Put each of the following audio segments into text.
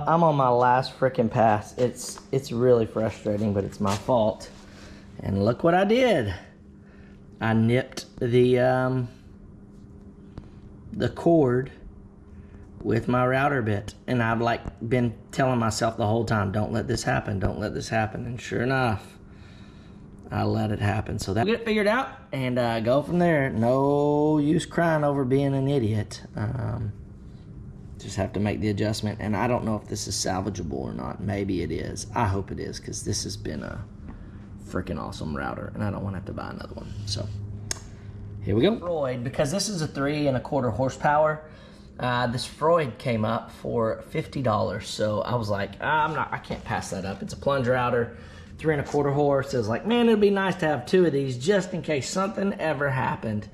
I'm on my last freaking pass. It's really frustrating, but it's my fault. And look what I did. I nipped the cord with my router bit, and I've like been telling myself the whole time, don't let this happen, don't let this happen. And sure enough, I let it happen. So that we'll get it figured out and go from there. No use crying over being an idiot. Just have to make the adjustment. And I don't know if this is salvageable or not. Maybe it is. I hope it is, because this has been a freaking awesome router, and I don't want to have to buy another one. So here we go. Freud, because this is a 3 1/4 horsepower. This Freud came up for $50. So I was like, I can't pass that up. It's a plunge router, 3 1/4 horse. I was like, man, it'd be nice to have 2 of these just in case something ever happened.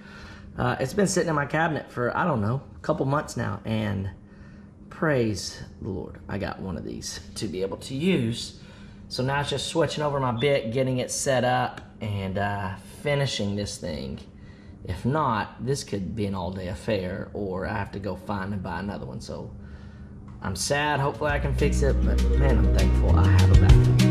It's been sitting in my cabinet for, I don't know, a couple months now, and praise the Lord, I got one of these to be able to use. So now it's just switching over my bit, getting it set up, and finishing this thing. If not, this could be an all-day affair, or I have to go find and buy another one. So I'm sad. Hopefully I can fix it, but man, I'm thankful I have a backup.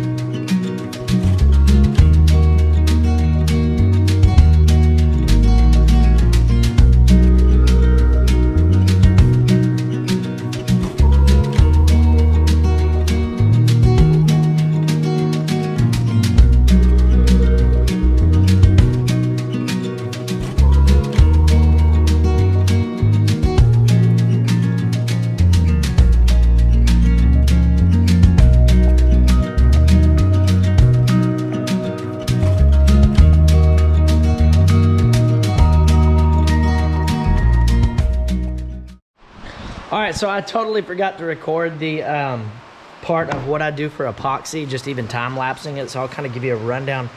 All right, so I totally forgot to record the part of what I do for epoxy, just even time-lapsing it. So I'll kind of give you a rundown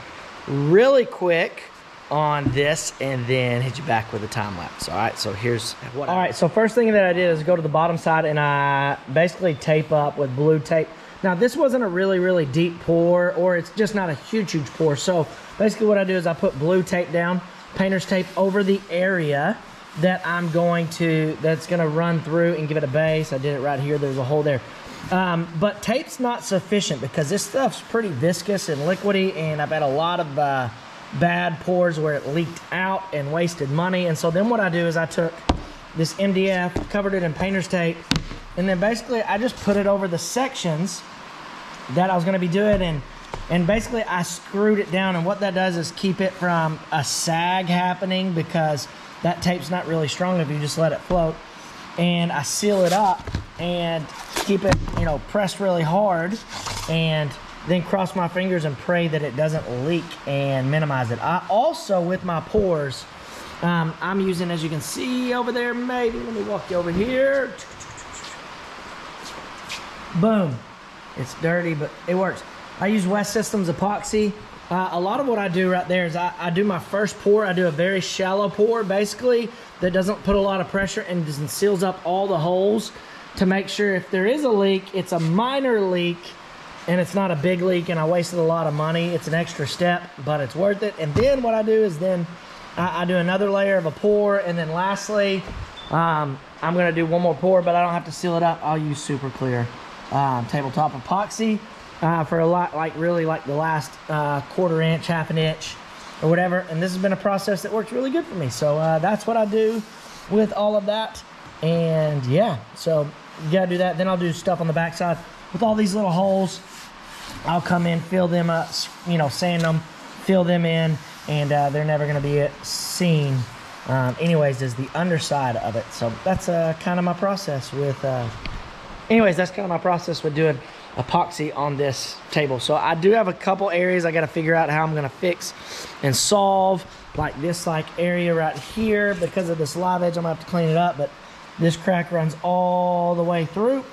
really quick on this and then hit you back with a time lapse. All right, so here's what All right, so first thing that I did is go to the bottom side and I basically tape up with blue tape. Now this wasn't a really, really deep pour, or it's just not a huge, huge pour. So basically what I do is I put blue tape down, painter's tape over the area that that's gonna run through and give it a base. I did it right here, there's a hole there. But tape's not sufficient because this stuff's pretty viscous and liquidy, and I've had a lot of bad pours where it leaked out and wasted money. And so then what I do is I took this MDF, covered it in painter's tape, and then basically I just put it over the sections that I was gonna be doing, and basically I screwed it down. And what that does is keep it from a sag happening, because that tape's not really strong if you just let it float. And I seal it up and keep it, pressed really hard, and then cross my fingers and pray that it doesn't leak and minimize it. I also, with my pours, I'm using, as you can see over there, maybe, let me walk you over here. Boom. It's dirty, but it works. I use West Systems epoxy. A lot of what I do right there is I do my first pour. I do a very shallow pour, basically, that doesn't put a lot of pressure and seals up all the holes to make sure if there is a leak, it's a minor leak and it's not a big leak, and I wasted a lot of money. It's an extra step, but it's worth it. And then what I do is then I do another layer of a pour, and then lastly, I'm gonna do one more pour, but I don't have to seal it up. I'll use super clear tabletop epoxy. For a lot, really like the last quarter inch, half an inch, or whatever. And this has been a process that works really good for me. So that's what I do with all of that. And yeah, so you gotta do that. Then I'll do stuff on the backside with all these little holes. I'll come in, fill them up, sand them, fill them in, and they're never gonna be seen anyways as the underside of it. So that's kind of my process with, doing epoxy on this table. So I do have a couple areas I got to figure out how I'm going to fix and solve, like this area right here. Because of this live edge, I'm gonna have to clean it up, but this crack runs all the way through,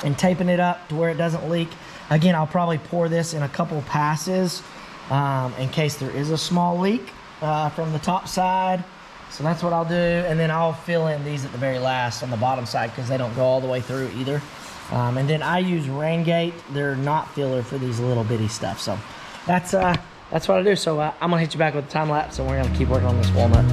and taping it up to where it doesn't leak. Again, I'll probably pour this in a couple passes in case there is a small leak from the top side. So that's what I'll do, and then I'll fill in these at the very last on the bottom side, because they don't go all the way through either. And then I use rain gate. They're not filler for these little bitty stuff. So that's what I do. So I'm gonna hit you back with a time lapse, and we're gonna keep working on this walnut.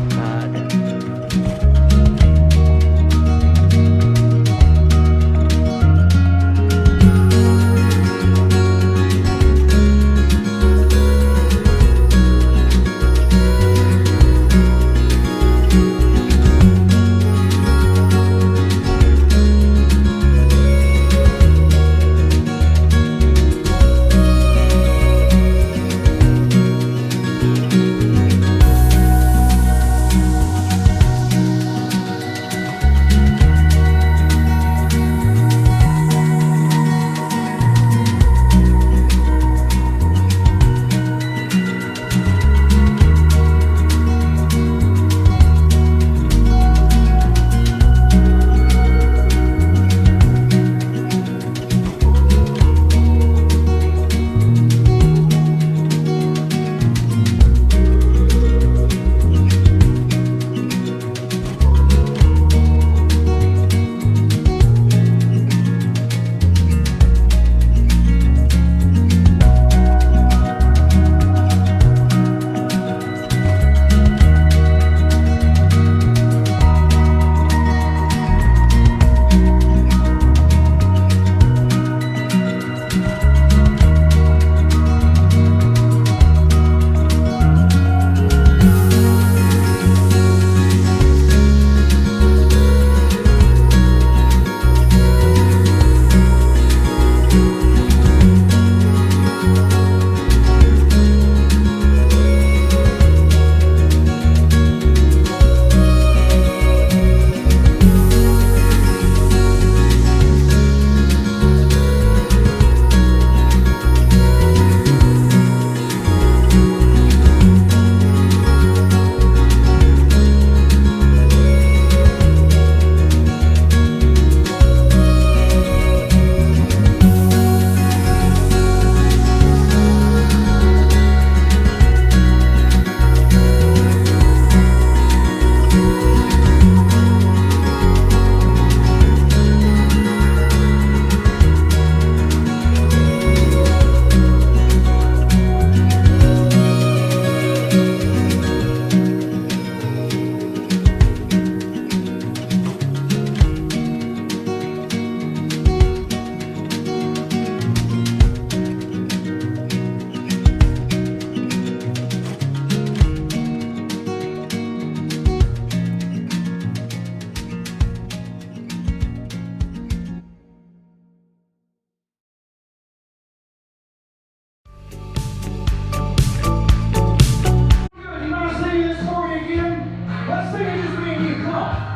Let's sing it just me and you. Come on.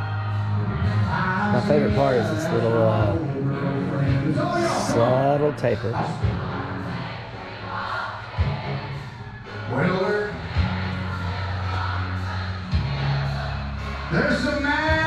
My favorite part is this little subtle taper. Well, there's some man